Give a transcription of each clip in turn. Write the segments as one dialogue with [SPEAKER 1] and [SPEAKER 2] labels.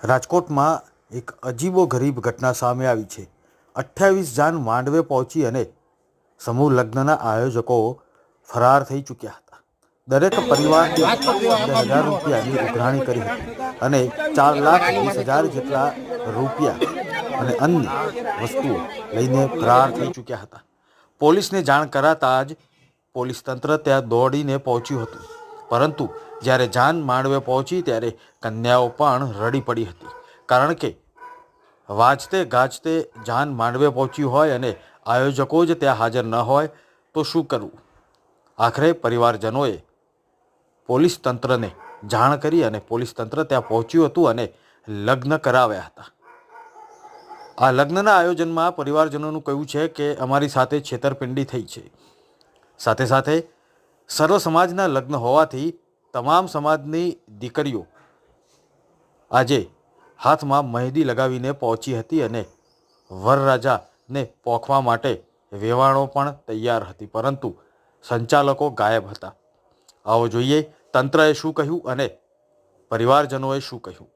[SPEAKER 1] રાજકોટમાં એક અજીબોગરીબ ઘટના સામે આવી છે। 28 જાન માંડવે પહોંચી અને સમૂહ લગ્નના આયોજકો ફરાર થઈ ચૂક્યા હતા। દરેક પરિવારે 15,000 રૂપિયાની ઉઘરાણી કરી હતી અને 4,20,000 જેટલા રૂપિયા અને અન્ય વસ્તુઓ લઈને ફરાર થઈ ચૂક્યા હતા। પોલીસને જાણ કરાતા જ પોલીસ તંત્ર ત્યાં દોડીને પહોંચ્યું હતું, પરંતુ જ્યારે જાન માંડવે પહોંચી ત્યારે કન્યાઓ પણ રડી પડી હતી, કારણ કે વાજતે ગાજતે જાન માંડવે પહોંચ્યું હોય અને આયોજકો જ ત્યાં હાજર ન હોય તો શું કરવું? આખરે પરિવારજનોએ પોલીસ તંત્રને જાણ કરી અને પોલીસ તંત્ર ત્યાં પહોંચ્યું હતું અને લગ્ન કરાવ્યા હતા। આ લગ્નના આયોજનમાં પરિવારજનોનું કહેવું છે કે અમારી સાથે છેતરપિંડી થઈ છે। સાથે સાથે સર્વ સમાજના લગ્ન હોવાથી તમામ સમાજની દીકરીઓ આજે હાથમાં મહેંદી લગાવીને પહોંચી હતી અને વરરાજાને પોંખવા માટે વેવાણો પણ તૈયાર હતી, પરંતુ સંચાલકો ગાયબ હતા। આવો જોઈએ તંત્રએ શું કહ્યું અને પરિવારજનોએ શું કહ્યું।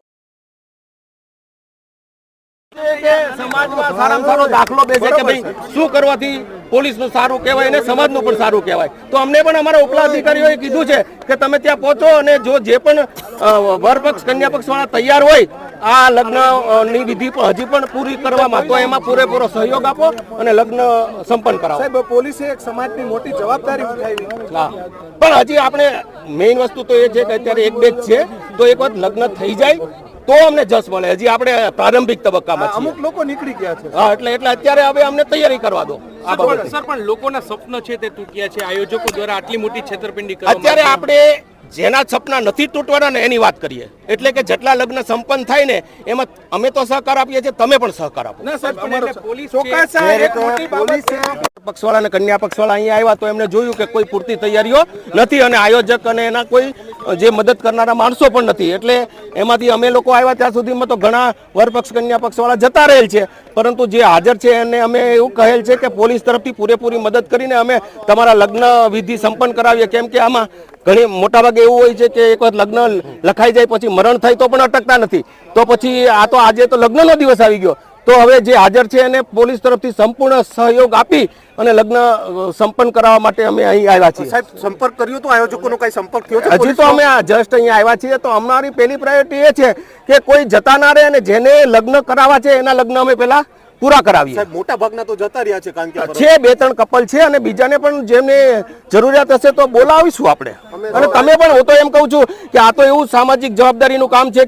[SPEAKER 2] સમાજમાં સારામાં સારો દાખલો બેસે કે ભાઈ શું કરવાથી પોલીસનું સારું કહેવાય અને સમાજનું પણ સારું કહેવાય। તો અમને પણ અમારા ઉપલા અધિકારીઓએ કીધું છે કે તમે ત્યાં પહોંચો અને જો જે પણ વરપક્ષ કન્યા પક્ષ વાળા તૈયાર હોય આ લગ્નની વિધિ હજી પણ પૂરી કરવામાં, તો એમાં પૂરેપૂરો સહયોગ આપો અને લગ્ન સંપન્ન કરાવો।
[SPEAKER 3] સાહેબ, પોલીસે એક સમાજની મોટી જવાબદારી ઉઠાવી,
[SPEAKER 2] પણ હજી આપણે મેઇન વસ્તુ તો એ છે કે અત્યારે એક બે જ છે, તો એક વખત લગ્ન થઈ જાય તો અમને જસ મળે। હજી આપણે પ્રારંભિક તબક્કામાં છીએ।
[SPEAKER 3] અમુક લોકો નીકળી ગયા છે।
[SPEAKER 2] હા, એટલે અત્યારે હવે અમને તૈયારી કરવા દો।
[SPEAKER 4] સર, પણ લોકોના સપના છે તે તૂટ્યા છે, આયોજકો દ્વારા આટલી મોટી છેતરપિંડી કરવામાં
[SPEAKER 2] અત્યારે આપણે જેના સપના નથી તૂટવાના ને એની વાત કરીએ, એટલે કે જેટલા લગ્ન સંપન્ન થાય ને એમાં અમે તો સહકાર આપીએ છીએ, તમે પણ સહકાર આપો।
[SPEAKER 4] ના સર, પણ એટલે પોલીસ
[SPEAKER 2] પક્ષવાળા અને કન્યા પક્ષવાળા અહીંયા આવ્યા તો એમને જોયું કે કોઈ પૂરતી તૈયારીઓ નથી અને આયોજક અને એના કોઈ જે મદદ કરનારા માણસો પણ નથી, એટલે એમાંથી અમે લોકો આવ્યા ત્યાં સુધીમાં તો ઘણા વરપક્ષ કન્યા પક્ષવાળા જતા રહેલ છે, પરંતુ જે હાજર છે એને અમે એવું કહેલ છે કે પોલીસ તરફથી પૂરેપૂરી મદદ કરીને અમે તમારા લગ્ન વિધિ સંપન્ન કરાવીએ। કેમ કે આમાં ઘણી મોટાભાગે એવું હોય છે કે એક વખત લગ્ન લખાઈ જાય પછી મરણ થાય તો પણ અટકતા નથી, તો પછી આ તો આજે તો લગ્નનો દિવસ આવી ગયો, તો હવે જે હાજર છે એને પોલીસ તરફથી સંપૂર્ણ સહયોગ આપી અને લગ્ન સંપન્ન કરાવવા માટે અમે અહીં આવ્યા છીએ।
[SPEAKER 3] સાહેબ, સંપર્ક કર્યો તો આયોજકોનો કઈ સંપર્ક થયો છે?
[SPEAKER 2] હજી તો અમે જસ્ટ અહીંયા આવ્યા છીએ, તો અમારી પહેલી પ્રાયોરિટી એ છે કે કોઈ જતા ના રહે અને જેને લગ્ન કરાવવા છે એના લગ્ન અમે પહેલા પૂરા કરાવીએ।
[SPEAKER 3] સાહેબ, મોટા ભાગના તો જતા રહ્યા છે, કારણ કે
[SPEAKER 2] છે 2-3 કપલ છે અને બીજાને પણ જેમને જરૂરિયાત હશે તો બોલાવીશું આપણે। અને તમે પણ, હું તો એમ કહું છું કે આ તો એવું સામાજિક જવાબદારીનું કામ છે।